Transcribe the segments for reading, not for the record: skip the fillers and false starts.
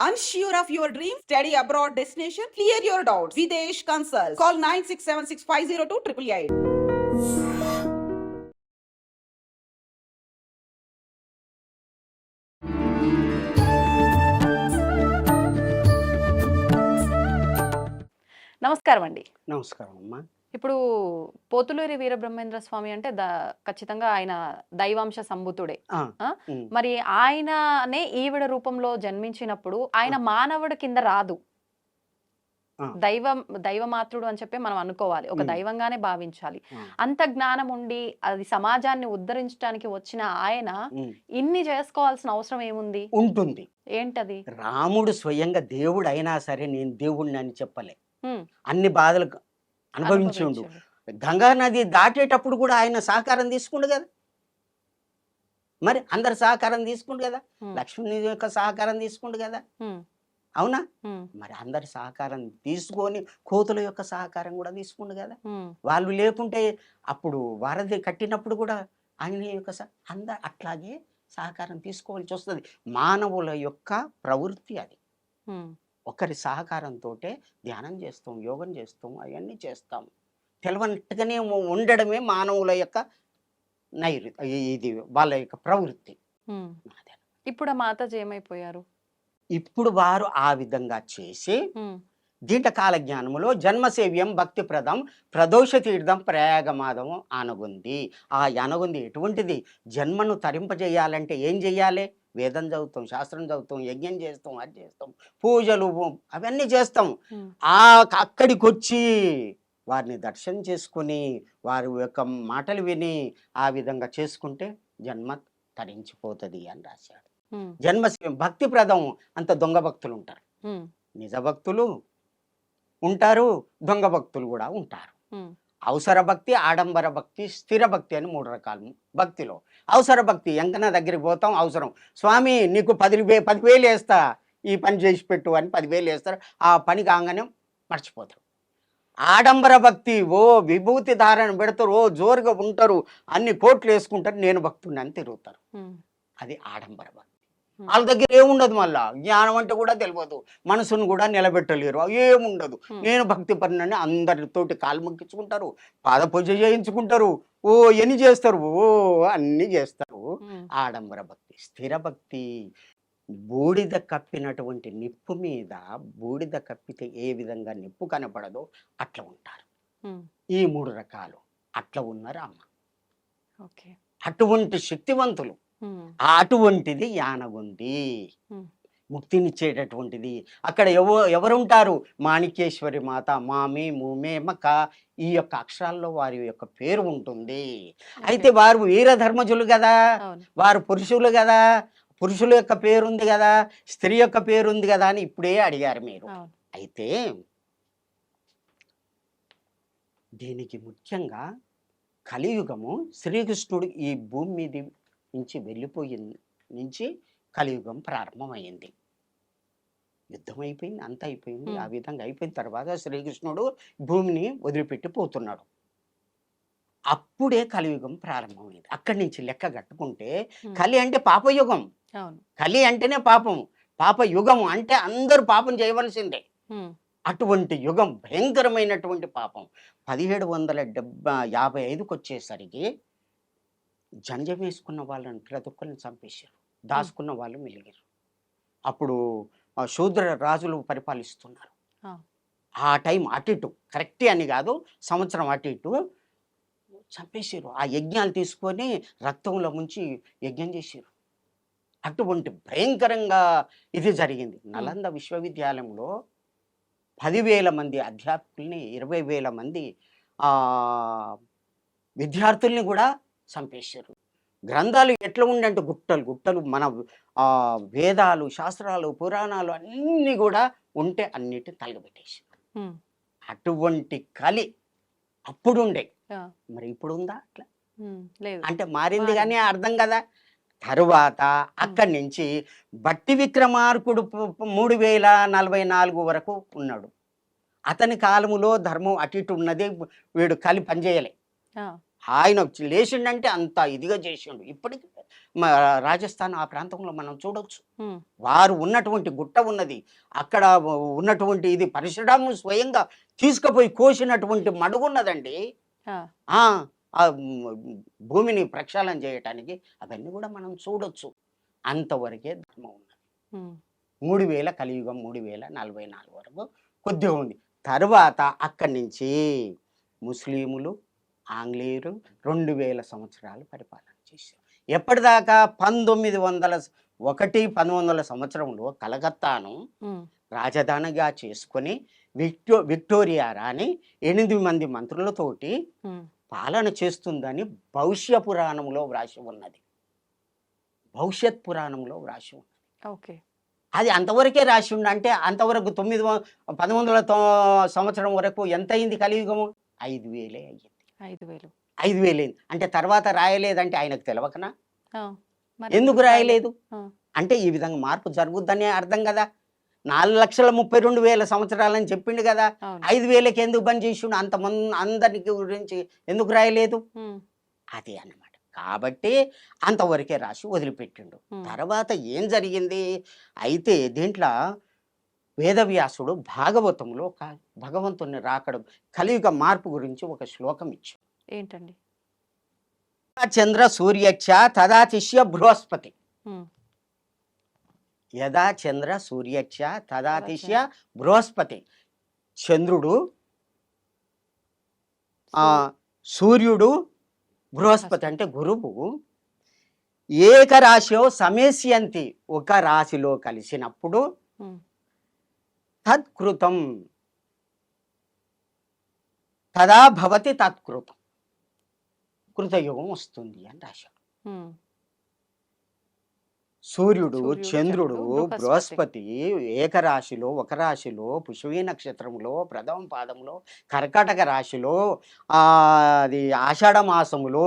Unsure of your dream? Study abroad destination? Clear your doubts. Videsh Consult. Call 9676502888. నమస్కారం అండి. నమస్కారం అమ్మా. ఇప్పుడు పోతులూరి వీరబ్రహ్మేంద్ర స్వామి అంటే ఖచ్చితంగా ఆయన దైవాంశ సంభూతుడే. మరి ఆయననే ఈవిడ రూపంలో జన్మించినప్పుడు ఆయన మానవుడి కింద రాదు, దైవమాత్రుడు అని చెప్పి మనం అనుకోవాలి, ఒక దైవంగానే భావించాలి. అంత జ్ఞానం ఉండి అది సమాజాన్ని ఉద్ధరించడానికి వచ్చిన ఆయన ఇన్ని చేసుకోవాల్సిన అవసరం ఏముంది? ఉంటుంది. ఏంటది? రాముడు స్వయంగా దేవుడు అయినా సరే నేను దేవుడిని అని చెప్పలే. అన్ని బాధలు అనుభవించిండు. గంగా నది దాటేటప్పుడు కూడా ఆయన సహకారం తీసుకుండు కదా, మరి అందరు సహకారం తీసుకుండు కదా, లక్ష్మణి యొక్క సహకారం తీసుకుండు కదా, అవునా? మరి అందరి సహకారం తీసుకొని కోతుల యొక్క సహకారం కూడా తీసుకుండు కదా. వాళ్ళు లేకుంటే అప్పుడు వారధి కట్టినప్పుడు కూడా ఆయన యొక్క అందరు అట్లాగే సహకారం తీసుకోవాల్సి వస్తుంది. మానవుల యొక్క ప్రవృత్తి అది. ఒకరి సహకారంతో ధ్యానం చేస్తాం, యోగం చేస్తాం, అవన్నీ చేస్తాం. తెలవనట్టుగానే ఉండడమే మానవుల యొక్క ఇది వాళ్ళ యొక్క ప్రవృత్తి. ఇప్పుడు ఆ మాతాజీ ఏమైపోయారు? ఇప్పుడు వారు ఆ విధంగా చేసి దీటకాల జ్ఞానములో జన్మసేవ్యం భక్తిప్రదం ప్రదోష తీర్థం ప్రయాగమాదం ఆనగుంది. ఆ అనగుంది ఎటువంటిది? జన్మను తరింపజేయాలంటే ఏం చెయ్యాలి? వేదం చదువుతాం, శాస్త్రం చదువుతాం, యజ్ఞం చేస్తాం, అది చేస్తాం, పూజలు అవన్నీ చేస్తాం. అక్కడికి వచ్చి వారిని దర్శనం చేసుకుని వారి యొక్క మాటలు విని ఆ విధంగా చేసుకుంటే జన్మ తరించిపోతుంది అని రాశాడు. జన్మ భక్తి ప్రదం. అంత దొంగ భక్తులు ఉంటారు, నిజ భక్తులు ఉంటారు, దొంగ భక్తులు కూడా ఉంటారు. అవసర భక్తి, ఆడంబర భక్తి, స్థిర భక్తి అని 3 రకాలు భక్తిలో. అవసర భక్తి, ఎంకన్నా దగ్గరికి పోతాం, అవసరం, స్వామి నీకు 10,000 వేస్తా, ఈ పని చేసి పెట్టు అని 10,000 వేస్తారు. ఆ పని కాగానే మర్చిపోతారు. ఆడంబర భక్తి, ఓ విభూతి ధారణ పెడతారు, ఓ జోరుగా ఉంటారు, అన్ని కోట్లు వేసుకుంటారు, నేను భక్తుడిని అని తిరుగుతారు. అది ఆడంబర భక్తి. వాళ్ళ దగ్గర ఏముండదు, మళ్ళా జ్ఞానం అంటే కూడా తెలియదు, మనసును కూడా నిలబెట్టలేరు, ఏముండదు. నేను భక్తి పడినని అందరితోటి కాలు మొక్కించుకుంటారు, పాద పూజ చేయించుకుంటారు, ఓ ఎన్ని చేస్తారు, ఓ అన్ని చేస్తారు. ఆడంబర భక్తి. స్థిర భక్తి, బూడిద కప్పినటువంటి నిప్పు మీద బూడిద కప్పితే ఏ విధంగా నిప్పు కనపడదో అట్లా ఉంటారు. ఈ 3 రకాలు అట్లా ఉన్నారు అమ్మ. అటువంటి శక్తివంతులు. అటువంటిది యానగుంది, ముక్తినిచ్చేటటువంటిది. అక్కడ ఎవరుంటారు? మాణిక్యేశ్వరి మాత, మామి, మూమే, మక, ఈ యొక్క అక్షరాల్లో వారి యొక్క పేరు ఉంటుంది. అయితే వారు వీరధర్మజులు కదా, వారు పురుషులు కదా, పురుషుల యొక్క పేరు ఉంది కదా, స్త్రీ యొక్క పేరు ఉంది కదా అని ఇప్పుడే అడిగారు మీరు. అయితే దీనికి ముఖ్యంగా కలియుగము, శ్రీకృష్ణుడు ఈ భూమి మీద నుంచి వెళ్ళిపోయింది నుంచి కలియుగం ప్రారంభమైంది. యుద్ధం అయిపోయింది, అంత అయిపోయింది. ఆ విధంగా అయిపోయిన తర్వాత శ్రీకృష్ణుడు భూమిని వదిలిపెట్టి పోతున్నాడు. అప్పుడే కలియుగం ప్రారంభమైంది. అక్కడి నుంచి లెక్క కట్టుకుంటే కలి అంటే పాపయుగం. కలి అంటేనే పాపం, పాపయుగం అంటే అందరూ పాపం చేయవలసిందే. అటువంటి యుగం, భయంకరమైనటువంటి పాపం. 1755 వచ్చేసరికి జంజం వేసుకున్న వాళ్ళని ప్రతి ఒక్కరిని చంపేశారు, దాచుకున్న వాళ్ళు మిలిగారు. అప్పుడు శూద్ర రాజులు పరిపాలిస్తున్నారు. ఆ టైం అటు ఇటు, కరెక్టే అని కాదు, సంవత్సరం అటు ఇటు చంపేశారు. ఆ యజ్ఞాలు తీసుకొని రక్తంలో ముంచి యజ్ఞం చేశారు. అటువంటి భయంకరంగా ఇది జరిగింది. నలంద విశ్వవిద్యాలయంలో 10,000 మంది అధ్యాపకుల్ని, 20,000 మంది విద్యార్థుల్ని కూడా చంపేశారు. గ్రంథాలు ఎట్లా ఉండంటే గుట్టలు గుట్టలు, మన వేదాలు, శాస్త్రాలు, పురాణాలు అన్నీ కూడా ఉంటే అన్నిటి తలగబెట్టేశారు. అటువంటి కలి అప్పుడుండే, మరి ఇప్పుడు ఉందా? అట్లా అంటే మారింది కానీ అర్థం కదా. తరువాత అక్కడి నుంచి బట్టి విక్రమార్కుడు 3044 వరకు ఉన్నాడు. అతని కాలములో ధర్మం అటు ఇటు ఉన్నది, వీడు కలి పనిచేయలే. ఆయన లేచిండంటే అంత ఇదిగా చేసిండు. ఇప్పటికి రాజస్థాన్ ఆ ప్రాంతంలో మనం చూడొచ్చు. వారు ఉన్నటువంటి గుట్ట ఉన్నది, అక్కడ ఉన్నటువంటి ఇది పరశురాము స్వయంగా తీసుకుపోయి కోసినటువంటి మడుగున్నదండి. ఆ భూమిని ప్రక్షాళన చేయటానికి అవన్నీ కూడా మనం చూడొచ్చు. అంతవరకే ధర్మం ఉన్నది. 3000 కలియుగం 3044 వరకు కొద్దిగా ఉంది. తర్వాత అక్కడి నుంచి ముస్లిములు, ఆంగ్లేయులు 2000 సంవత్సరాలు పరిపాలన చేశారు. ఎప్పటిదాకా 1901 సంవత్సరంలో కలకత్తాను రాజధానిగా చేసుకొని విక్టోరియా రాణి 8 మంది మంత్రులతోటి పాలన చేస్తుందని భవిష్య పురాణంలో వ్రాసి ఉన్నది. భవిష్యత్ పురాణంలో వ్రాసి ఉన్నది. ఓకే, అది అంతవరకే రాసి ఉండ. అంటే అంతవరకు 1100 సంవత్సరం వరకు ఎంత అయింది కలియుగము? 5000 అయ్యింది. 5000 అయింది. అంటే తర్వాత రాయలేదంటే ఆయనకు తెలవకనా? ఎందుకు రాయలేదు అంటే ఈ విధంగా మార్పు జరుగుద్దనే అర్థం కదా. 4,32,000 సంవత్సరాలని చెప్పిండు కదా. 5,000కి ఎందుకు బంద్ చేసిండు? అంతమంది అందరికి గురించి ఎందుకు రాయలేదు? అది అన్నమాట. కాబట్టి అంతవరకే రాసి వదిలిపెట్టిండు. తర్వాత ఏం జరిగింది అయితే దీంట్లో వేదవ్యాసుడు భాగవతంలో భగవంతుని రాకడం కలియుగ మార్పు గురించి ఒక శ్లోకం ఇచ్చాడు. ఏంటండి? చంద్ర సూర్యచ్చ తదా తిష్య బృహస్పతి. యదా చంద్ర సూర్యచ్చ తదా తిష్య బృహస్పతి. చంద్రుడు, సూర్యుడు, బృహస్పతి అంటే గురువు ఏకరాశిలో సమేస్యంతి, ఒక రాశిలో కలిసినప్పుడు తత్కృతం తదా భవతి తత్కృతం, కృతయుగం వస్తుంది అని రాశాడు. సూర్యుడు, చంద్రుడు, బృహస్పతి ఏకరాశిలో ఒక రాశిలో పుష్యమీ నక్షత్రంలో ప్రథమ పాదంలో కర్కాటక రాశిలో అది ఆషాఢ మాసములో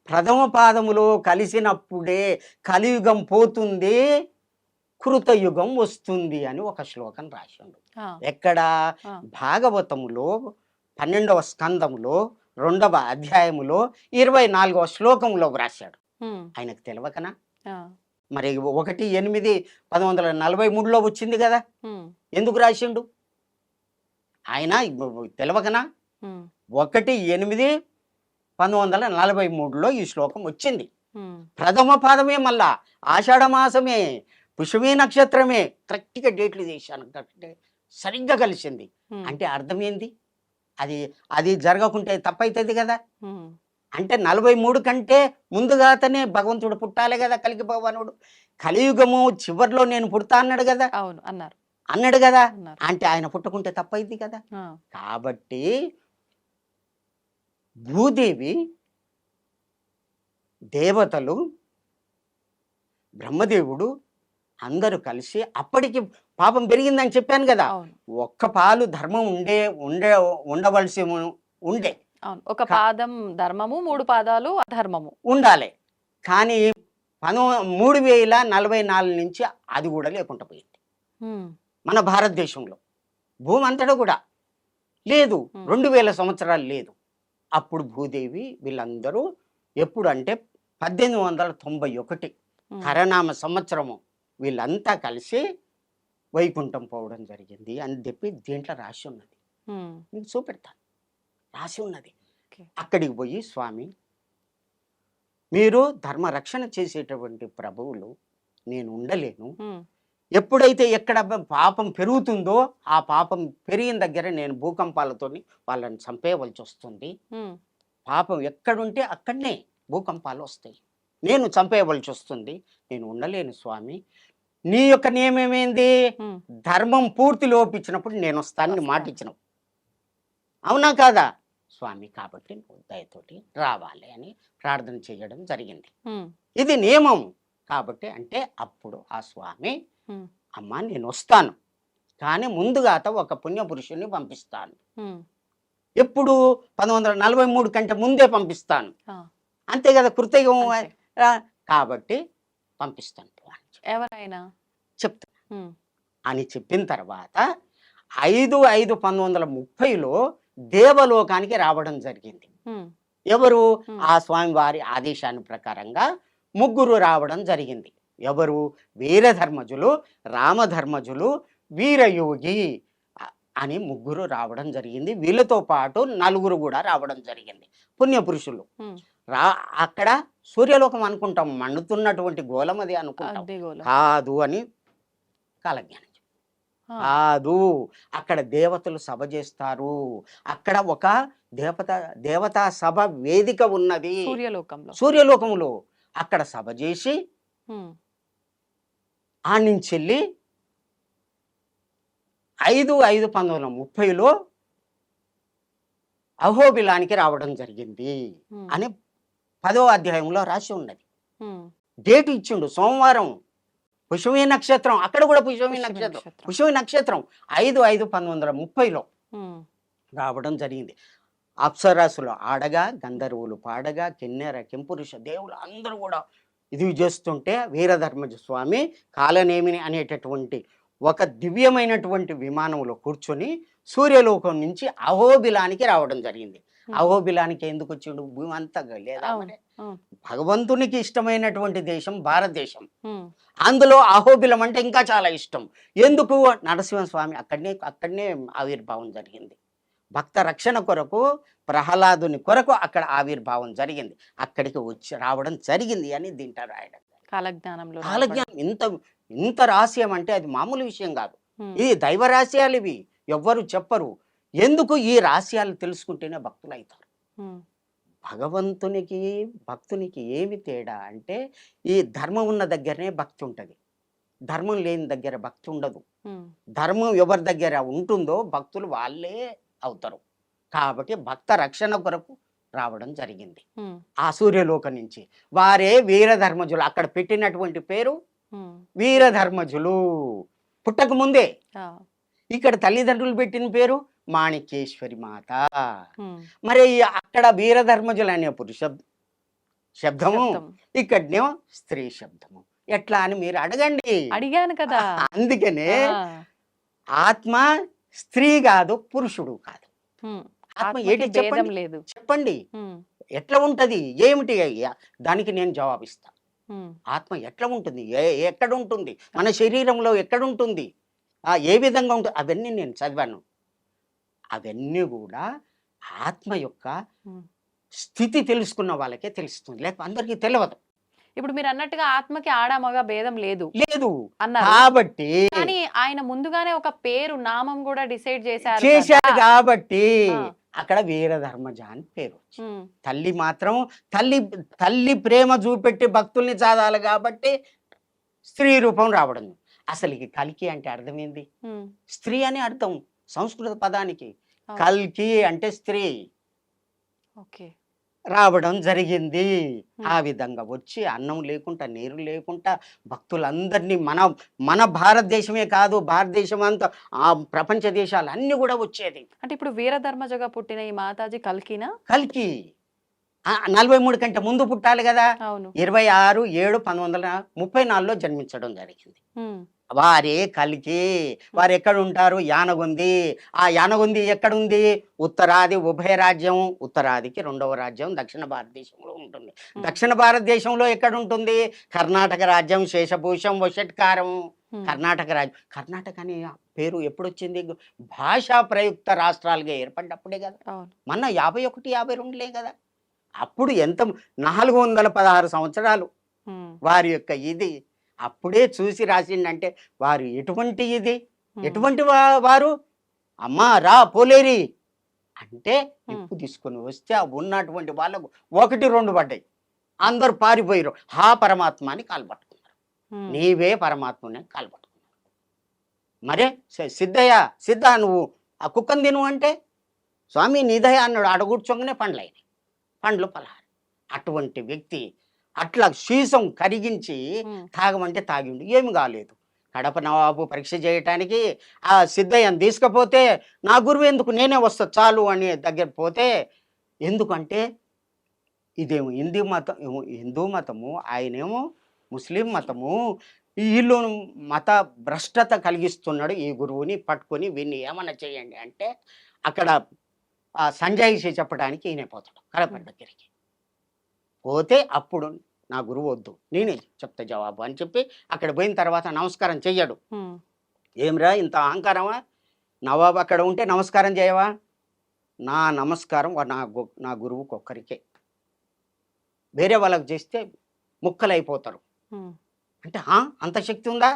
ప్రథమ పాదములో కలిసినప్పుడే కలియుగం పోతుంది, కృతయుగం వస్తుంది అని ఒక శ్లోకం రాశాడు. ఎక్కడ? భాగవతములో 12వ స్కందములో 2వ అధ్యాయములో 24వ శ్లోకంలో వ్రాశాడు. ఆయనకు తెలవకనా? మరి 1/8/1943లో వచ్చింది కదా. ఎందుకు రాసిండు ఆయన? తెలవకనా? 1/8/1943లో ఈ శ్లోకం వచ్చింది. ప్రథమ పాదమే, మళ్ళా ఆషాఢ మాసమే, పుష్యమీ నక్షత్రమే. కరెక్ట్గా డేట్లు చేశాను, సరిగ్గా కలిసింది. అంటే అర్థం ఏంది? అది జరగకుంటే తప్పైతుంది కదా. అంటే 43 కంటే ముందుగానే భగవంతుడు పుట్టాలి కదా, కలిగి భగవానుడు. కలియుగము చివరిలో నేను పుడతా అన్నాడు కదా. అన్నాడు కదా. అంటే ఆయన పుట్టకుంటే తప్పైంది కదా. కాబట్టి భూదేవి, దేవతలు, బ్రహ్మదేవుడు అందరూ కలిసి అప్పటికి పాపం పెరిగిందని చెప్పాను కదా. ఒక్క పాలు ధర్మం ఉండవలసి ఉండే. ఒక పాదం ధర్మము, 3 పాదాలు అధర్మము ఉండాలి. కానీ 3044 నుంచి అది కూడా లేకుండా పోయింది మన భారతదేశంలో. భూమి అంతటా కూడా లేదు, 2000 సంవత్సరాలు లేదు. అప్పుడు భూదేవి వీళ్ళందరూ ఎప్పుడు అంటే 1891 కరనామ సంవత్సరము వీళ్ళంతా కలిసి వైకుంఠం పోవడం జరిగింది అని చెప్పి దీంట్లో రాసి ఉన్నది. మీకు చూపెడతాను, రాసి ఉన్నది. అక్కడికి పోయి, స్వామి మీరు ధర్మ రక్షణ చేసేటువంటి ప్రభువులు, నేను ఉండలేను. ఎప్పుడైతే ఎక్కడ పాపం పెరుగుతుందో ఆ పాపం పెరిగిన దగ్గర నేను భూకంపాలతో వాళ్ళని చంపేయవలసి వస్తుంది. పాపం ఎక్కడుంటే అక్కడనే భూకంపాలు వస్తాయి, నేను చంపేయవలసి వస్తుంది. నేను ఉండలేను స్వామి. నీ యొక్క నియమం ఏంది? ధర్మం పూర్తి లోపించినప్పుడు నేను వస్తానని మాట ఇచ్చినావు, అవునా కాదా స్వామి? కాబట్టి నువ్వు దయతోటి రావాలి అని ప్రార్థన చేయడం జరిగింది. ఇది నియమం కాబట్టి. అంటే అప్పుడు ఆ స్వామి, అమ్మా నేను వస్తాను, కానీ ముందుగా ఒక పుణ్యపురుషుని పంపిస్తాను. ఎప్పుడు? 1943 కంటే ముందే పంపిస్తాను. అంతే కదా, కృతయుగం కాబట్టి పంపిస్తాను ఎవరైనా చెప్తాను అని చెప్పిన తర్వాత 5/5/1930లో దేవలోకానికి రావడం జరిగింది. ఎవరు? ఉమ్, ఆ స్వామివారి ఆదేశాన్ని ప్రకారంగా ముగ్గురు రావడం జరిగింది. ఎవరు? వీరధర్మజులు, రామధర్మజులు, వీరయోగి అని ముగ్గురు రావడం జరిగింది. వీళ్ళతో పాటు నలుగురు కూడా రావడం జరిగింది, పుణ్యపురుషులు. ఉమ్. రా అక్కడ సూర్యలోకం అనుకుంటాం, మండుతున్నటువంటి గోళం అది అనుకుంటాం. అగ్నిగోళం. కాదు అని కాలజ్ఞానం. ఆ, కాదు, అక్కడ దేవతలు సభ చేస్తారు. అక్కడ ఒక దేవతా సభ వేదిక ఉన్నది సూర్యలోకంలో. సూర్యలోకములో. అక్కడ సభ చేసి ఉమ్, ఆ నుంచి వెళ్ళి 5/5/1930లో అహోబిలానికి రావడం జరిగింది ఉమ్, అని 10వ అధ్యాయంలో రాసి ఉన్నది. ఉమ్. డేట్ ఇచ్చిండు, సోమవారం, పుష్యమి నక్షత్రం. అక్కడ కూడా పుష్యమి పుష్యమి నక్షత్రం, నక్షత్రం. పుష్యమి నక్షత్రం 5/5/1930లో ఉమ్, రావడం జరిగింది. అప్సరసులు ఆడగా, గంధర్వులు పాడగా, కిన్నెర కింపురుష దేవులు అందరూ కూడా ఇది చేస్తుంటే వీరధర్మజ స్వామి కాలనేమిని అనేటటువంటి ఒక దివ్యమైనటువంటి విమానంలో కూర్చొని సూర్యలోకం నుంచి అహోబిలానికి రావడం జరిగింది. ఉమ్. అహోబిలానికి ఎందుకు వచ్చిండు? భూమి అంతా లేదా అవును, మరి? అవును. భగవంతునికి ఇష్టమైనటువంటి దేశం భారతదేశం. ఉమ్, అందులో అహోబిలం అంటే ఇంకా చాలా ఇష్టం. ఎందుకు? నరసింహస్వామి అక్కడనే ఆవిర్భావం జరిగింది. భక్త రక్షణ కొరకు, ప్రహ్లాదుని కొరకు అక్కడ ఆవిర్భావం జరిగింది. అక్కడికి వచ్చి రావడం జరిగింది అని దీంట్లో రాయడం. కాలజ్ఞానంలో కాలజ్ఞానం ఇంత రహస్యం అంటే అది మామూలు విషయం కాదు. ఉమ్, ఇది దైవ రహస్యాలు, ఇవి ఎవ్వరు చెప్పరు. ఎందుకు? ఈ రహస్యాలు తెలుసుకుంటేనే భక్తులు అవుతారు. ఉమ్, భగవంతునికి భక్తునికి ఏమి తేడా అంటే, ఈ ధర్మం ఉన్న దగ్గరనే భక్తి ఉంటుంది, ధర్మం లేని దగ్గర భక్తి ఉండదు. ఉమ్, ధర్మం ఎవరి దగ్గర ఉంటుందో భక్తులు వాళ్ళే అవుతారు. కాబట్టి భక్త రక్షణ కొరకు రావడం జరిగింది ఉమ్, ఆ సూర్యలోకం నుంచి. వారే వీరధర్మజులు. అక్కడ పెట్టినటువంటి పేరు ఉమ్. వీరధర్మజులు. పుట్టక ముందే ఆ, ఇక్కడ తల్లిదండ్రులు పెట్టిన పేరు మాణిక్యేశ్వరి మాత. ఉమ్. మరి అక్కడ వీరధర్మజులు అనే పురుష శబ్దము, శబ్దం. ఇక్కడనేమో స్త్రీ శబ్దము. ఎట్లా అని మీరు అడగండి. అడిగాను కదా. అందుకనే ఆ, ఆత్మ స్త్రీ కాదు, పురుషుడు కాదు. ఉమ్. ఆత్మ ఆత్మకి ఏంటి భేదం చెప్పండి, లేదు. చెప్పండి ఉమ్, ఎట్లా ఉంటది, ఏమిటి అయ్యా? దానికి నేను జవాబిస్తా. ఉమ్, ఆత్మ ఎట్లా ఉంటుంది, ఎక్కడ ఉంటుంది, మన శరీరంలో ఎక్కడ ఉంటుంది, ఏ విధంగా ఉంటుంది, అవన్నీ నేను చదివాను. అవన్నీ కూడా ఆత్మ యొక్క ఉమ్. స్థితి తెలుసుకున్న వాళ్ళకే తెలుస్తుంది, లేకపోతే అందరికీ తెలియదు. ఇప్పుడు మీరు అన్నట్టుగా ఆత్మకి ఆడ మగ భేదం లేదు లేదు అన్నారు. కాబట్టి కానీ ఆయన ముందుగానే ఒక పేరు నామం కూడా డిసైడ్ చేశారు చేశారు కదా. కాబట్టి ఆ. అక్కడ వీరధర్మజ అని పేరు వచ్చింది. ఉమ్, తల్లి మాత్రం తల్లి ప్రేమ చూపెట్టి భక్తుల్ని చాదాలి కాబట్టి స్త్రీ రూపం రావడం. అసలు ఈ కల్కి అంటే అర్థం ఏంది? ఉమ్. స్త్రీ అని అర్థం సంస్కృత పదానికి. అవును. కల్కి అంటే స్త్రీ. ఓకే. రావడం జరిగింది. ఆ విధంగా వచ్చి అన్నం లేకుండా, నీరు లేకుండా భక్తులందరినీ మన భారతదేశమే కాదు, భారతదేశం అంతా ఆ ప్రపంచ దేశాలు అన్ని కూడా వచ్చేది. అంటే ఇప్పుడు వీరధర్మజగా పుట్టిన ఈ మాతాజీ కల్కినా? కల్కి 43 కంటే ముందు పుట్టాలి కదా. అవును. 26/7/1934లో జన్మించడం జరిగింది. ఉమ్, వారే కల్కి. వారు ఎక్కడ ఉంటారు? యానగుంది. ఆ యానగుంది ఎక్కడుంది? ఉత్తరాది ఉభయ రాజ్యం. ఉత్తరాదికి 2వ రాజ్యం దక్షిణ భారతదేశంలో ఉంటుంది. దక్షిణ భారతదేశంలో ఎక్కడ ఉంటుంది? కర్ణాటక రాజ్యం, శేషభూషం, వషట్కారం. కర్ణాటక రాజ్యం. కర్ణాటక అనే పేరు ఎప్పుడు వచ్చింది? భాషా ప్రయుక్త రాష్ట్రాలుగా ఏర్పడినప్పుడే కదా. అవును. మొన్న 51, 52లే కదా. అప్పుడు ఎంత 416 సంవత్సరాలు ఉమ్, వారి యొక్క ఇది అప్పుడే చూసి రాసిండంటే వారు ఎటువంటి ఇది, ఉమ్. ఎటువంటి వారు. అమ్మా రా పోలేరి అంటే నిప్పు తీసుకొని వస్తే ఆ ఉన్నటువంటి వాళ్ళకు 1-2 పడ్డాయి. అందరు పారిపోయారు. హా పరమాత్మ అని కాల్పట్టుకున్నారు. ఉమ్, నీవే పరమాత్మని కాల్పట్టుకున్నారు. మరే సిద్ధ నువ్వు ఆ కుక్కను తిను అంటే స్వామి నీదయ అన్నాడు. అడగూర్చోగానే పండ్లు పలహారం. అటువంటి వ్యక్తి అట్లా సీసం కరిగించి ఉమ్, తాగమంటే తాగిండు, ఏమి కాలేదు. కడప నవాబు పరీక్ష చేయటానికి ఆ సిద్ధయ్యను తీసుకపోతే నా గురువు ఎందుకు, నేనే వస్తా చాలు అని దగ్గర పోతే, ఎందుకంటే ఇదేమో హిందూ మతము, ఆయనేమో ముస్లిం మతము, వీళ్ళు మత భ్రష్టత కలిగిస్తున్నాడు. ఈ గురువుని పట్టుకొని వీన్ని ఏమన్నా చేయండి అంటే అక్కడ ఆ సంజాయిషి చెప్పడానికి ఈయన పోతాడు కడప దగ్గరికి. పోతే అప్పుడు నా గురువు వద్దు, నేనే చెప్తా జవాబు అని చెప్పి అక్కడ పోయిన తర్వాత నమస్కారం చెయ్యడు. ఏమిరా ఇంత అహంకారమా, నవాబు అక్కడ ఉంటే నమస్కారం చేయవా? నా నమస్కారం నా గురువుకి ఒక్కరికే, వేరే వాళ్ళకి చేస్తే ముక్కలైపోతారు. అంటే అంత శక్తి ఉందా?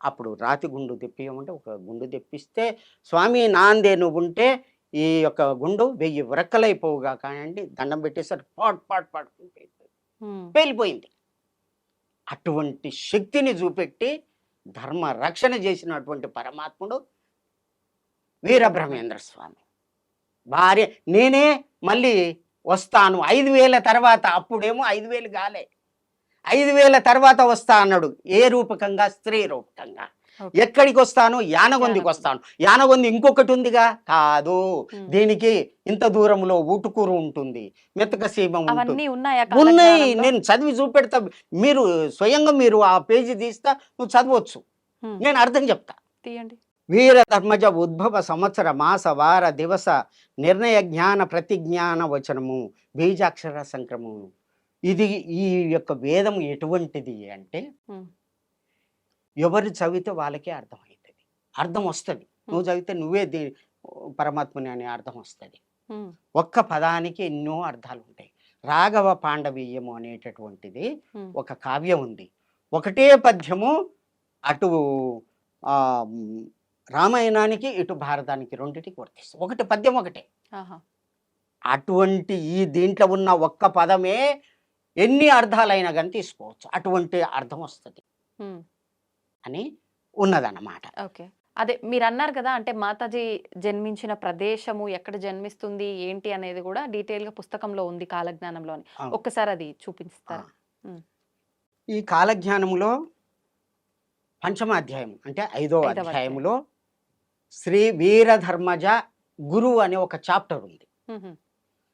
అప్పుడు రాతి గుండు తెప్పియమంటే ఒక గుండు తెప్పిస్తే, స్వామి నాందే నువ్వు ఉంటే ఈ యొక్క గుండు 1000 వ్రక్కలైపోవుగా కానివ్వండి, దండం పెట్టేసరి పాట్ పాట్ పాట్ పేలిపోయింది. అటువంటి శక్తిని చూపెట్టి ధర్మ రక్షణ చేసినటువంటి పరమాత్ముడు వీరబ్రహ్మేంద్ర స్వామి. భార్య నేనే మళ్ళీ వస్తాను 5000 తర్వాత, అప్పుడేమో 5000 కాలే, 5000 తర్వాత వస్తా అన్నాడు. ఏ రూపకంగా? స్త్రీ రూపకంగా. ఎక్కడికి వస్తాను? యానగొందికి వస్తాను. యానగొంది ఇంకొకటి ఉందిగా, కాదు దీనికి ఇంత దూరంలో ఊటుకూరు ఉంటుంది, మెత్తక సీమ ఉంటుంది, ఉన్నాయి. నేను చదివి చూపెడతా, మీరు స్వయంగా మీరు ఆ పేజీ తీస్తా, నువ్వు చదవచ్చు, నేను అర్థం చెప్తా. తీయండి. వీర ధర్మజ ఉద్భవ సంవత్సర మాస వార దివస నిర్ణయ జ్ఞాన ప్రతిజ్ఞాన వచనము బీజాక్షర సంక్రమము. ఇది ఈ యొక్క వేదం ఎటువంటిది అంటే, ఎవరు చదివితే వాళ్ళకే అర్థమవుతుంది, అర్థం వస్తుంది. నువ్వు చదివితే నువ్వే పరమాత్మని అనే అర్థం వస్తుంది. ఒక్క పదానికి ఎన్నో అర్థాలు ఉంటాయి. రాఘవ పాండవీయము అనేటటువంటిది ఒక కావ్యం ఉంది. ఒకటే పద్యము అటు రామాయణానికి ఇటు భారతానికి రెండిటికి వర్తిస్తుంది. ఒకటి పద్యం ఒకటే. అటువంటి ఈ దీంట్లో ఉన్న ఒక్క పదమే ఎన్ని అర్థాలైనా కానీ తీసుకోవచ్చు, అటువంటి అర్థం వస్తుంది అని ఉన్నదన్నమాట. ఓకే, అదే మీరు అన్నారు కదా, అంటే మాతాజీ జన్మించిన ప్రదేశము ఎక్కడ జన్మిస్తుంది ఏంటి అనేది కూడా డీటెయిల్ గా పుస్తకంలో ఉంది కాలజ్ఞానంలో. ఒక్కసారి అది చూపిస్తారా? ఈ కాలజ్ఞానంలో పంచమ అధ్యాయం అంటే 5వ అధ్యాయంలో శ్రీ వీరధర్మజ గురు అనే ఒక చాప్టర్ ఉంది.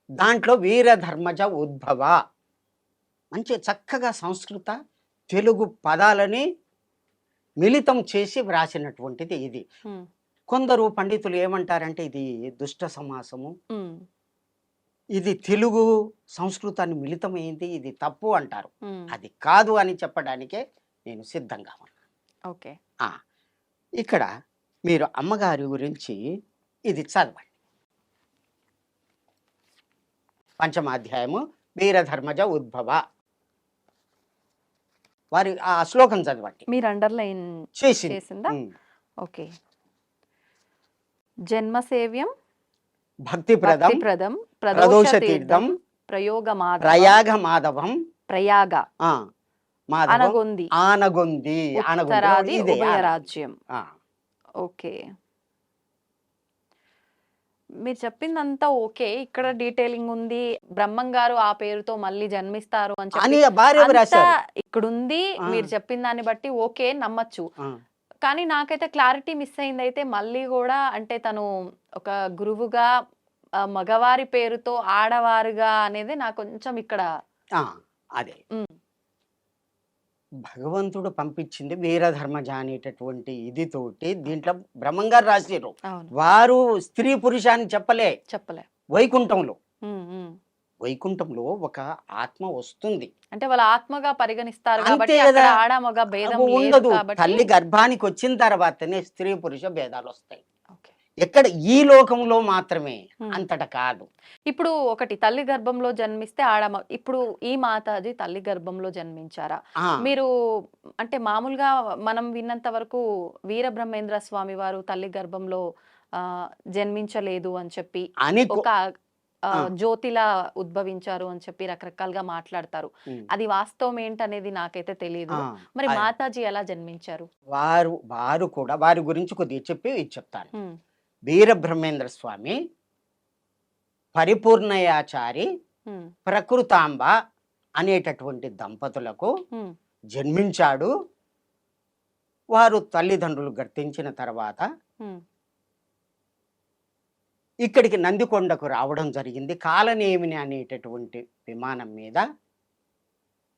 దాంట్లో వీరధర్మజ ఉద్భవ మంచి చక్కగా సంస్కృత తెలుగు పదాలని మిళితం చేసి వ్రాసినటువంటిది ఇది. కొందరు పండితులు ఏమంటారంటే ఇది దుష్ట సమాసము, ఇది తెలుగు సంస్కృతాన్ని మిళితమైంది, ఇది తప్పు అంటారు. అది కాదు అని చెప్పడానికే నేను సిద్ధంగా ఉన్నాను. ఓకే, ఇక్కడ మీరు అమ్మగారి గురించి ఇది చదవండి. పంచమాధ్యాయము వీరధర్మజ ఉద్భవ, వారి ఆ శ్లోకం చదవండి. మీరు అండర్లైన్ చేసిందా? ఓకే. జన్మసేవ్యం భక్తిప్రదం ప్రదోష తీర్థం ప్రయాగ మాధవం ఆనగొంది ఉత్తరాది ఉభయరాజ్యం. ఓకే, మీరు చెప్పిందంతా ఓకే. ఇక్కడ డీటెయిలింగ్ ఉంది, బ్రహ్మం గారు ఆ పేరుతో మళ్ళీ జన్మిస్తారు అని చెప్పి ఇక్కడుంది. మీరు చెప్పిన దాన్ని బట్టి ఓకే, నమ్మచ్చు. కానీ నాకైతే క్లారిటీ మిస్ అయింది. అయితే మళ్ళీ కూడా అంటే తను ఒక గురువుగా మగవారి పేరుతో ఆడవారుగా అనేది నాకు కొంచెం ఇక్కడ అదే భగవంతుడు పంపించింది వీరధర్మజ అనేటటువంటి ఇది తోటి దీంట్లో బ్రహ్మంగారు రాసిరు. వారు స్త్రీ పురుషాన్ని చెప్పలే. వైకుంఠంలో ఒక ఆత్మ వస్తుంది అంటే వాళ్ళ ఆత్మగా పరిగణిస్తారు కాబట్టి ఆడ మగ భేదం ఉండదు. తల్లి గర్భానికి వచ్చిన తర్వాతనే స్త్రీ పురుష భేదాలు వస్తాయి. ఎక్కడ? ఈ లోకంలో మాత్రమే, అంతటా కాదు. ఇప్పుడు ఒకటి తల్లి గర్భంలో జన్మిస్తే ఆడమ, ఇప్పుడు ఈ మాతాజీ తల్లి గర్భంలో జన్మించారా? మీరు అంటే మామూలుగా మనం విన్నంత వరకు వీరబ్రహ్మేంద్ర స్వామి వారు తల్లి గర్భంలో జన్మించలేదు అని చెప్పి, ఒక జ్యోతిలా ఉద్భవించారు అని చెప్పి రకరకాలుగా మాట్లాడతారు. అది వాస్తవం ఏంటనేది నాకైతే తెలియదు. మరి మాతాజీ ఎలా జన్మించారు? వారు కూడా వారి గురించి కొద్దిగా చెప్పి చెప్తాను. వీరబ్రహ్మేంద్ర స్వామి పరిపూర్ణయాచారి ప్రకృతాంబ అనేటటువంటి దంపతులకు జన్మించాడు. వారు తల్లిదండ్రులు గర్తించిన తర్వాత ఇక్కడికి నందికొండకు రావడం జరిగింది. కాలనేమిని అనేటటువంటి విమానం మీద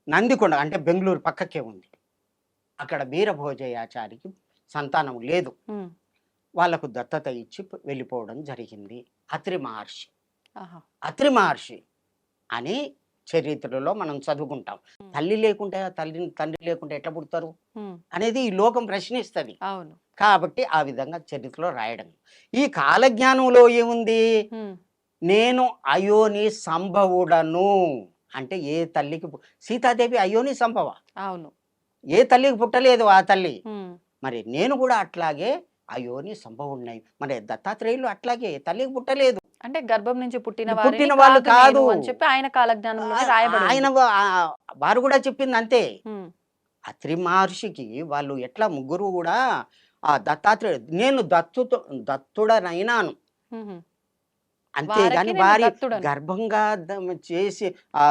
నందికొండ అంటే బెంగళూరు పక్కకే ఉంది. అక్కడ వీరభోజయాచారికి సంతానం లేదు, వాళ్లకు దత్తత ఇచ్చి వెళ్ళిపోవడం జరిగింది. అత్రి మహర్షి ఆహా. అత్రి మహర్షి అని చరిత్రలో మనం చదువుకుంటాం. ఉమ్. తల్లి లేకుంటే తండ్రి లేకుంటే ఎట్లా పుడతారు ఉమ్. అనేది ఈ లోకం ప్రశ్నిస్తుంది. అవును. కాబట్టి ఆ విధంగా చరిత్రలో రాయడం. ఈ కాలజ్ఞానంలో ఏముంది? ఉమ్. నేను అయోని సంభవుడను అంటే ఏ తల్లికి సీతాదేవి అయోని సంభవ, అవును. ఏ తల్లికి పుట్టలేదు ఆ తల్లి. ఉమ్. మరి నేను కూడా అట్లాగే అయోని సంభవుడినై. మరి దత్తాత్రేయులు అట్లాగే తల్లికి పుట్టలేదు, అంటే గర్భం నుంచి పుట్టిన పుట్టిన వారిని వాళ్ళు కాదు కాదు. నేను అని చెప్పి ఆయన కాలజ్ఞానంలోనే రాయబడి ఆయన ఉంది. వారు కూడా చెప్పింది అంతే. ఉమ్. అత్రి మహర్షికి వాళ్ళు ఎట్లా ముగ్గురు కూడా ఆ దత్తాత్రేయుడు నేను దత్తుడనైనాను ఉహు. అంతేగాని వారికి నేను వారి దత్తుడను. గర్భంగా చేసి ఆ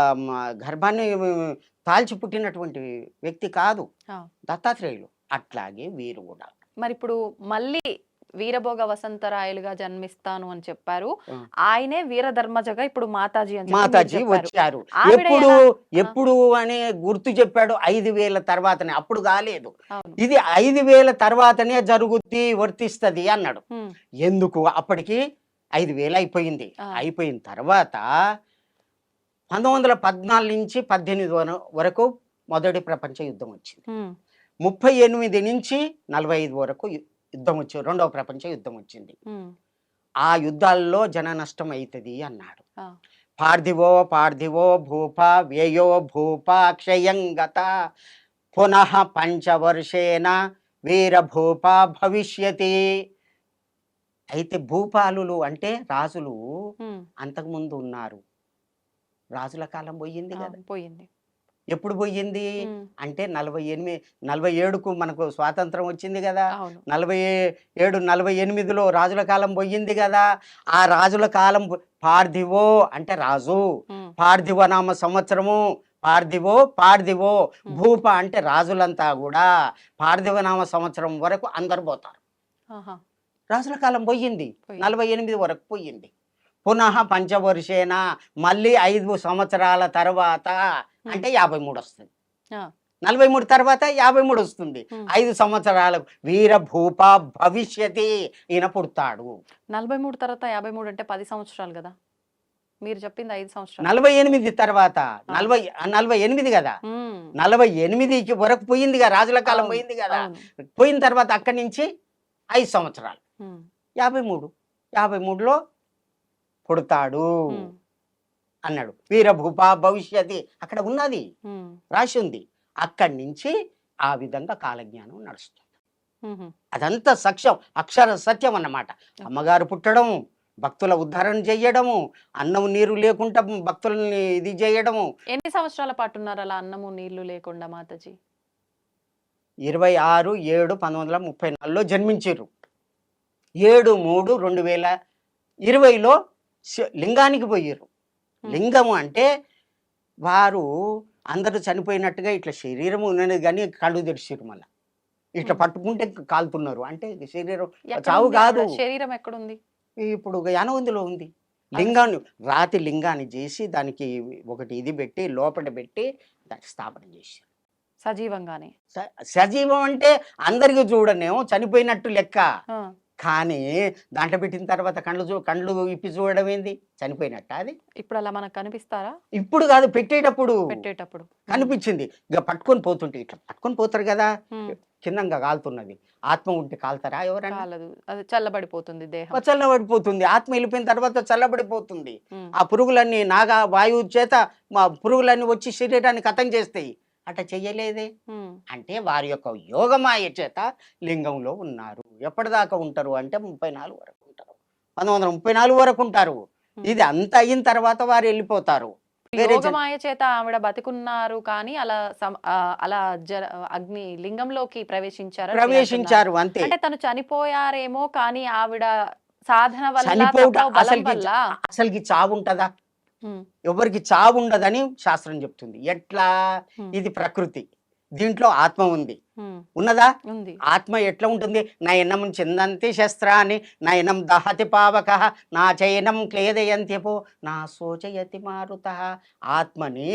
గర్భాన్ని తాల్చి పుట్టినటువంటి వ్యక్తి కాదు ఆ. దత్తాత్రేయులు. అట్లాగే వీరు కూడా మరి ఇప్పుడు మళ్ళీ వీరభోగ వసంతరాయలుగా జన్మిస్తాను అని చెప్పారు. ఆ. ఆయనే వీరధర్మజగా ఇప్పుడు మాతాజీ అని చెప్పి మీరు మాతాజీ చెప్పారు. వచ్చారు. ఆవిడ ఎప్పుడు ఎలా? ఎప్పుడు అనే గుర్తు చెప్పాడు 5,000 తర్వాతనే, అప్పుడు కాలేదు. అవును. ఇది 5,000 తర్వాతనే జరుగుద్ది వర్తిస్తది అన్నాడు. ఉమ్. ఎందుకు? అప్పటికి 5,000 అయిపోయింది. ఆ. అయిపోయిన తర్వాత 1914 నుంచి 18 వరకు మొదటి ప్రపంచ యుద్ధం వచ్చింది. ఉమ్. 38 నుంచి 45 వరకు యుద్ధం వచ్చి రెండవ ప్రపంచ యుద్ధం వచ్చింది. ఉమ్. ఆ యుద్ధాల్లో జన నష్టం అవుతుంది అన్నాడు. ఆ. పార్థివో భూప వ్యయో భూప క్షయంగత పునః పంచవర్షేణ వీరభూప భవిష్యతి. అయితే భూపాలులు అంటే రాజులు ఉమ్. అంతకుముందు ఉన్నారు. రాజుల కాలం పోయింది ఆ, కదా. పోయింది. ఎప్పుడు పోయింది ఉమ్. అంటే 47కు మనకు స్వాతంత్రం వచ్చింది కదా. అవును. 48లో రాజుల కాలం పోయింది కదా. ఆ రాజుల కాలం పార్థివో అంటే రాజు, ఉమ్. పార్థివ నామ సంవత్సరము, పార్థివో భూప అంటే రాజులంతా కూడా పార్థివ నామ సంవత్సరం వరకు అందరు పోతారు. ఆహా. రాజుల కాలం పోయింది, పోయింది. 48 వరకు పోయింది. పునః పంచవర్షేన మళ్ళీ 5 సంవత్సరాల తర్వాత అంటే 53 వస్తుంది. ఆ. 43 తర్వాత 53 వస్తుంది. ఉమ్. 5 సంవత్సరాలకు వీరభూప భవిష్యతి ఈయన పుడతాడు. 43 తర్వాత 53 అంటే 10 సంవత్సరాలు కదా. మీరు చెప్పింది 5 సంవత్సరాలు. 48 తర్వాత 48 కదా. ఉమ్. 48కి వరకు పోయింది కదా, రాజుల కాలం అవును. పోయింది కదా. అవును. పోయిన తర్వాత అక్కడి నుంచి 5 సంవత్సరాలు ఉమ్. 53లో పుడతాడు ఉమ్. అన్నాడు. వీరభూప భవిష్యతి అక్కడ ఉన్నది, ఉమ్. రాసి ఉంది. అక్కడి నుంచి ఆ విధంగా కాలజ్ఞానం నడుస్తుంది. ఉహు. అదంతా అక్షర సత్యం అన్నమాట. అమ్మగారు పుట్టడం, భక్తుల ఉద్ధరణ చేయడము, అన్నం నీరు లేకుండా భక్తుల్ని ఇది చేయడము. ఎన్ని సంవత్సరాల పాటు ఉన్నారు అలా అన్నము నీళ్లు లేకుండా మాతాజీ? 26/7/1934లో జన్మించారు. 7/3/2020లో లింగానికి పోయారు. లింగము అంటే వారు అందరూ చనిపోయినట్టుగా ఇట్లా శరీరం ఉన్నది కానీ కళ్ళు తెరిచారు. మళ్ళీ ఇట్లా పట్టుకుంటే కాలుతున్నారు అంటే శరీరం చావు ఎక్కడుంది కాదు. ఆవిడ శరీరం ఎక్కడుంది? ఇప్పుడు యానవంతిలో ఉంది. లింగాన్ని రాతి లింగాన్ని చేసి దానికి ఒకటి ఇది పెట్టి లోపల పెట్టి దాన్ని స్థాపన చేశారు సజీవంగానే. సజీవం అంటే అందరికి చూడనేమో చనిపోయినట్టు లెక్క, ఆ. కానీ దాంట్లో పెట్టిన తర్వాత కళ్ళు ఇప్పి చూడడం ఏంది, చనిపోయినట్ట అది. ఇప్పుడు అలా మనకు కనిపిస్తారా? ఇప్పుడు కాదు, పెట్టేటప్పుడు పెట్టేటప్పుడు కనిపించింది. ఇక పట్టుకొని పోతుంటే ఇట్లా పట్టుకొని పోతారు కదా, ఉమ్. కిందంగా కాలుతున్నది. ఆత్మ ఉంటే కాలుతారా ఎవరైనా? కాలదు, అది చల్లబడిపోతుంది దేహం. చల్లబడిపోతుంది. ఆత్మ వెళ్ళిపోయిన తర్వాత చల్లబడిపోతుంది. ఉమ్. ఆ పురుగులన్నీ వాయువు చేత మా పురుగులన్నీ వచ్చి శరీరాన్ని కథం చేస్తాయి. అట్లా చెయ్యలేదే. ఉమ్. అంటే వారి యొక్క యోగమాయ చేత లింగంలో ఉన్నారు. ఎప్పటిదాకా ఉంటారు అంటే 34 వరకు ఉంటారు. 1934 వరకు ఉంటారు. ఇది అంత అయిన తర్వాత వారు వెళ్ళిపోతారు. యోగమాయ చేత ఆవిడ బతికున్నారు కానీ అలా అగ్ని లింగంలోకి ప్రవేశించారు అంతే. అంటే తను చనిపోయారేమో కానీ ఆవిడ సాధన వల్ల చనిపోవట బలం వల్ల అసలుకి చావు ఉంటదా? ఉమ్. ఎవరికి చావు ఉండదని శాస్త్రం చెప్తుంది. ఎట్లా? ఇది ప్రకృతి, దీంట్లో ఆత్మ ఉంది. ఉమ్. ఉన్నదా? ఉంది. ఆత్మ ఎట్లా ఉంటుంది? నయనం చిందంతి శస్త్రాన్ని నయనం దహతి పావక నా చయనం క్లేదయంత్యపో నా శోచయతి మారుత. ఆత్మని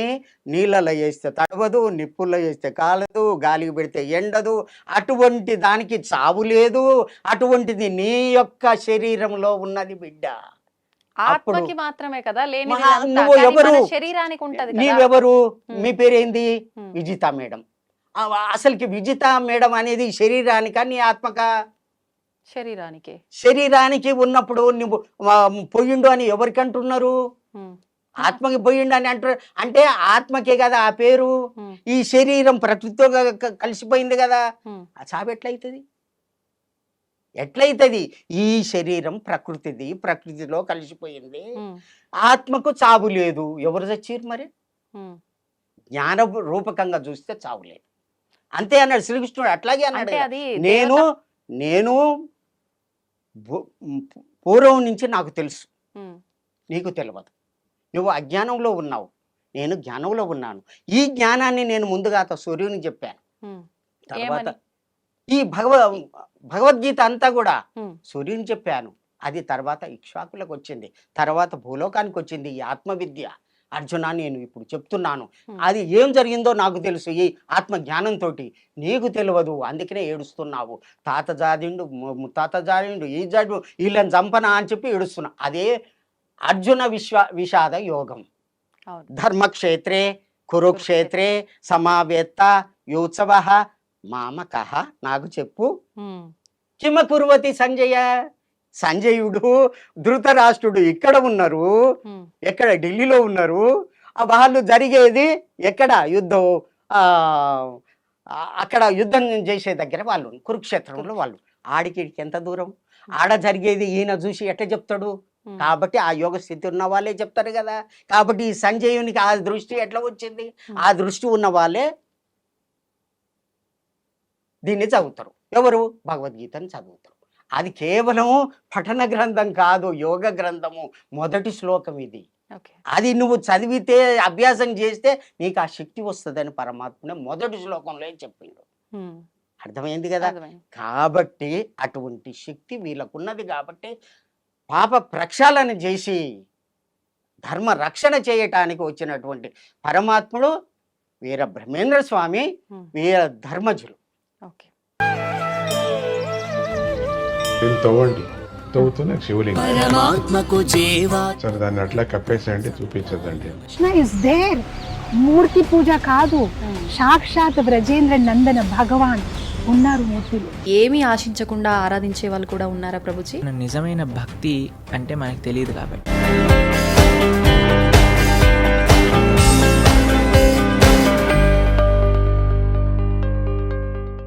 నీళ్ళలో వేస్తే తడవదు, నిప్పుల్లో వేస్తే కాలదు, గాలికి పెడితే ఎండదు. అటువంటి దానికి చావు లేదు. అటువంటిది నీ యొక్క శరీరంలో ఉన్నది బిడ్డ. ఆత్మకి మాత్రమే కదా లేని నువ్వు ఎవరు, శరీరానికి ఉంటది కదా. నీవెవరు, ఉమ్. మీ పేరేంది? ఉమ్. విజిత మేడం. అసలుకి విజిత మేడం అనేది శరీరానికా నీ ఆత్మకా? శరీరానికి. శరీరానికి ఉన్నప్పుడు నువ్వు పోయిండు అని ఎవరికి అంటున్నారు? ఉమ్. ఆత్మకి పోయిండు అని అంటారు. అంటే ఆత్మకే కదా ఆ పేరు. ఉమ్. ఈ శరీరం ప్రకృతితో కలిసిపోయింది కదా, ఉమ్. ఆ చావు ఎట్లయితుంది? ఎట్లయితుంది? ఈ శరీరం ప్రకృతిది, ప్రకృతిలో కలిసిపోయింది. ఉమ్. ఆత్మకు చావు లేదు. ఎవరు చచ్చిరు మరి? ఉమ్. జ్ఞాన రూపకంగా చూస్తే చావు లేదు. అంతే అన్నాడు శ్రీకృష్ణుడు. అట్లాగే అన్నాడు అంటే కదా. అది నేను పూర్వం నుంచి నాకు తెలుసు, ఉమ్. నీకు తెలియదు. నువ్వు అజ్ఞానంలో ఉన్నావు, నేను జ్ఞానంలో ఉన్నాను. ఈ జ్ఞానాన్ని నేను ముందుగా సూర్యునికి చెప్పాను. ఉమ్. తర్వాత ఏమని? ఈ భగవద్గీత అంతా కూడా ఉమ్. సూర్యుని చెప్పాను. అది తర్వాత ఇక్ష్వాకులకు వచ్చింది, తర్వాత భూలోకానికి వచ్చింది ఈ ఆత్మవిద్య. అర్జున, నేను ఇప్పుడు చెప్తున్నాను, అది ఏం జరిగిందో నాకు తెలుసు. ఈ ఆత్మ జ్ఞానంతో నీకు తెలియదు, అందుకనే ఏడుస్తున్నావు. తాత జాడిండు, ముత్తాత జాడిండు, ఈ జాడు, వీళ్ళని చంపనా అని చెప్పి ఏడుస్తున్నా. అదే అర్జున విషాద యోగం. అవును. ధర్మక్షేత్రే కురుక్షేత్రే సమావేత్త యోత్సవ మామక. నాకు చెప్పు, ఉమ్. కిమ కుర్వతి సంజయ? సంజయుడు, ధృతరాష్ట్రుడు ఇక్కడ ఉన్నారు, ఉమ్. ఎక్కడ? ఢిల్లీలో ఉన్నారు. వాళ్ళు జరిగేది ఎక్కడ? యుద్ధం, అక్కడ యుద్ధం చేసే దగ్గర వాళ్ళు, కురుక్షేత్రంలో వాళ్ళు. ఆడికి ఎంత దూరం? ఆడ జరిగేది ఈయన చూసి ఎట్లా చెప్తాడు? ఉమ్. కాబట్టి ఆ యోగ స్థితి ఉన్న వాళ్ళే చెప్తారు కదా. కాబట్టి ఈ సంజయునికి ఆ దృష్టి ఎట్లా వచ్చింది? ఆ దృష్టి ఉన్న వాళ్ళే దీన్ని చదువుతారు. ఎవరు? భగవద్గీతని చదువుతారు. అది కేవలం పఠన గ్రంథం కాదు, యోగ గ్రంథము. మొదటి శ్లోకం ఇది. ఓకే. అది నువ్వు చదివితే, అభ్యాసం చేస్తే నీకు ఆ శక్తి వస్తుందని పరమాత్మ మొదటి శ్లోకంలో చెప్పిండు. ఉమ్. అర్థమైంది కదా. అర్థమైంది. కాబట్టి అటువంటి శక్తి వీళ్ళకున్నది. కాబట్టి పాప ప్రక్షాళన చేసి ధర్మ రక్షణ చేయటానికి వచ్చినటువంటి పరమాత్ముడు వీర బ్రహ్మేంద్ర స్వామి, వీర ధర్మజులు. ఓకే. దీన్ని తవ్వండి, తవ్వుతూనే శివలింగం. పరమాత్మకు జీవా సరే, దాన్ని అట్లా కప్పేసేయండి, చూపించదండి. Krishna is there. మూర్తి పూజ కాదు, సాక్షాత్ బ్రజేంద్ర నందన భగవాన్ ఉన్నారు మూర్తిలో. ఏమీ ఆశించకుండా ఆరాధించే వాళ్ళు కూడా ఉన్నారా ప్రభుజీ? నిజమైన భక్తి అంటే మనకు తెలియదు కాబట్టి